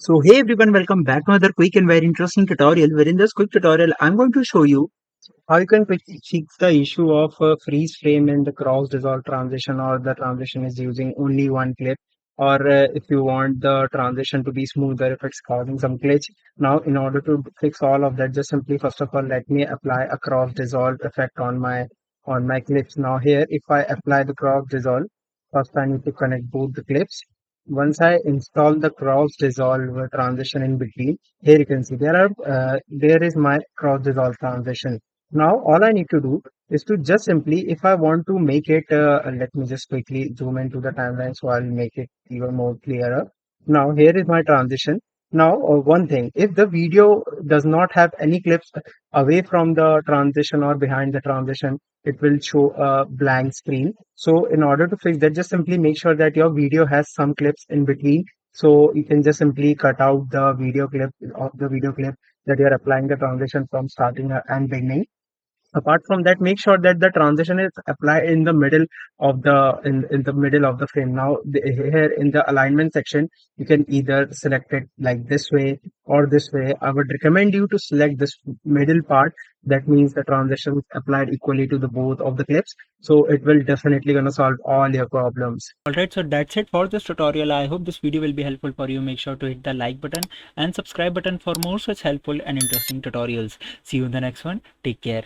So hey everyone, welcome back to another quick and very interesting tutorial where in this quick tutorial I'm going to show you how you can fix the issue of freeze frame in the cross dissolve transition, or the transition is using only one clip, or if you want the transition to be smoother if it's causing some glitch. Now in order to fix all of that, just simply first of all let me apply a cross dissolve effect on my clips. Now here if I apply the cross dissolve, first I need to connect both the clips. Once I install the cross dissolve transition in between, here you can see there is my cross dissolve transition. Now all I need to do is to just simply, if I want to make it, let me just quickly zoom into the timeline so I'll make it even more clearer. Now here is my transition. Now one thing, if the video does not have any clips away from the transition or behind the transition, it will show a blank screen. So in order to fix that, just simply make sure that your video has some clips in between. So you can just simply cut out the video clip that you're applying the transition from starting and beginning. Apart from that, make sure that the transition is applied in the middle of in the middle of the frame. Now here in the alignment section, you can either select it like this way or this way. I would recommend you to select this middle part. That means the transition is applied equally to the both of the clips, so it will definitely gonna solve all your problems. Alright, so that's it for this tutorial. I hope this video will be helpful for you. Make sure to hit the like button and subscribe button for more such helpful and interesting tutorials. See you in the next one. Take care.